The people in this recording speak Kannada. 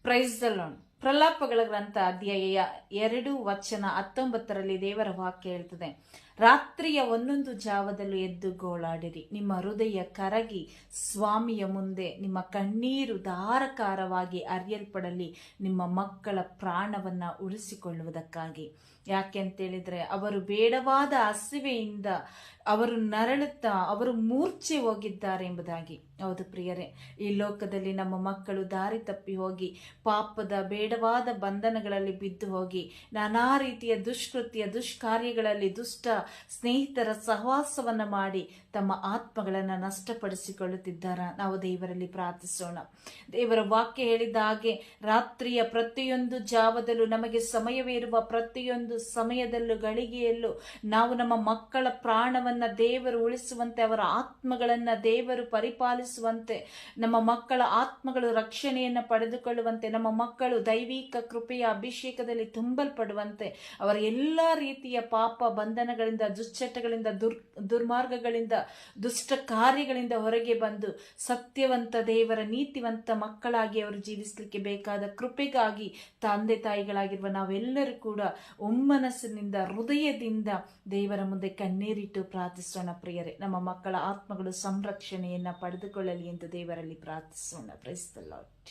Price the lord. ಪ್ರಲಾಪಗಳ ಗ್ರಂಥ ಅಧ್ಯಾಯ 2:19 ದೇವರ ವಾಕ್ಯ ಹೇಳ್ತದೆ, ರಾತ್ರಿಯ 11 ಜಾವದಲ್ಲೂ ಎದ್ದು ಗೋಳಾಡಿರಿ, ನಿಮ್ಮ ಹೃದಯ ಕರಗಿ ಸ್ವಾಮಿಯ ಮುಂದೆ ನಿಮ್ಮ ಕಣ್ಣೀರು ಧಾರಾಕಾರವಾಗಿ ಹರಿಯಲ್ಪಡಲಿ, ನಿಮ್ಮ ಮಕ್ಕಳ ಪ್ರಾಣವನ್ನ ಉಳಿಸಿಕೊಳ್ಳುವುದಕ್ಕಾಗಿ. ಯಾಕೆ ಅಂತೇಳಿದ್ರೆ, ಅವರು ಬೇಡವಾದ ಹಸಿವೆಯಿಂದ ಅವರು ನರಳುತ್ತಾ ಅವರು ಮೂರ್ಛೆ ಹೋಗಿದ್ದಾರೆ ಎಂಬುದಾಗಿ. ಹೌದು ಪ್ರಿಯರೇ, ಈ ಲೋಕದಲ್ಲಿ ನಮ್ಮ ಮಕ್ಕಳು ದಾರಿ ತಪ್ಪಿ ಹೋಗಿ ಪಾಪದ ಬೇಡವಾದ ಬಂಧನಗಳಲ್ಲಿ ಬಿದ್ದು ಹೋಗಿ ನಾನಾ ರೀತಿಯ ದುಷ್ಕೃತ್ಯ ದುಷ್ಕಾರ್ಯಗಳಲ್ಲಿ ದುಷ್ಟ ಸ್ನೇಹಿತರ ಸಹವಾಸವನ್ನ ಮಾಡಿ ತಮ್ಮ ಆತ್ಮಗಳನ್ನು ನಷ್ಟಪಡಿಸಿಕೊಳ್ಳುತ್ತಿದ್ದಾರ. ನಾವು ದೇವರಲ್ಲಿ ಪ್ರಾರ್ಥಿಸೋಣ. ದೇವರ ವಾಕ್ಯ ಹೇಳಿದ ಹಾಗೆ ರಾತ್ರಿಯ ಪ್ರತಿಯೊಂದು ಜಾವದಲ್ಲೂ, ನಮಗೆ ಸಮಯವೇ ಇರುವ ಪ್ರತಿಯೊಂದು ಸಮಯದಲ್ಲೂ ಗಳಿಗೆಯಲ್ಲೂ ನಾವು ನಮ್ಮ ಮಕ್ಕಳ ಪ್ರಾಣವನ್ನ ದೇವರು ಉಳಿಸುವಂತೆ, ಅವರ ಆತ್ಮಗಳನ್ನ ದೇವರು ಪರಿಪಾಲಿಸುವಂತೆ, ನಮ್ಮ ಮಕ್ಕಳ ಆತ್ಮಗಳು ರಕ್ಷಣೆಯನ್ನ ಪಡೆದುಕೊಳ್ಳುವಂತೆ, ನಮ್ಮ ಮಕ್ಕಳು ದೈವಿಕ ಕೃಪೆಯ ಅಭಿಷೇಕದಲ್ಲಿ ತುಂಬಲ್ಪಡುವಂತೆ, ಅವರ ಎಲ್ಲಾ ರೀತಿಯ ಪಾಪ ಬಂಧನಗಳಿಂದ, ದುಶ್ಚಟಗಳಿಂದ, ದುರ್ಮಾರ್ಗಗಳಿಂದ, ದುಷ್ಟ ಕಾರ್ಯಗಳಿಂದ ಹೊರಗೆ ಬಂದು ಸತ್ಯವಂತ ದೇವರ ನೀತಿವಂತ ಮಕ್ಕಳಾಗಿ ಅವರು ಜೀವಿಸಲಿಕ್ಕೆ ಬೇಕಾದ ಕೃಪೆಗಾಗಿ ತಂದೆ ತಾಯಿಗಳಾಗಿರುವ ನಾವೆಲ್ಲರೂ ಕೂಡ ಒಮ್ಮನಸ್ಸಿನಿಂದ ಹೃದಯದಿಂದ ದೇವರ ಮುಂದೆ ಕಣ್ಣೀರಿಟ್ಟು ಪ್ರಾರ್ಥಿಸೋಣ ಪ್ರಿಯರೇ. ನಮ್ಮ ಮಕ್ಕಳ ಆತ್ಮಗಳು ಸಂರಕ್ಷಣೆಯನ್ನ ಪಡೆದುಕೊಳ್ಳಲಿ ಎಂದು ದೇವರಲ್ಲಿ ಪ್ರಾರ್ಥಿಸೋಣ. Praise the lord.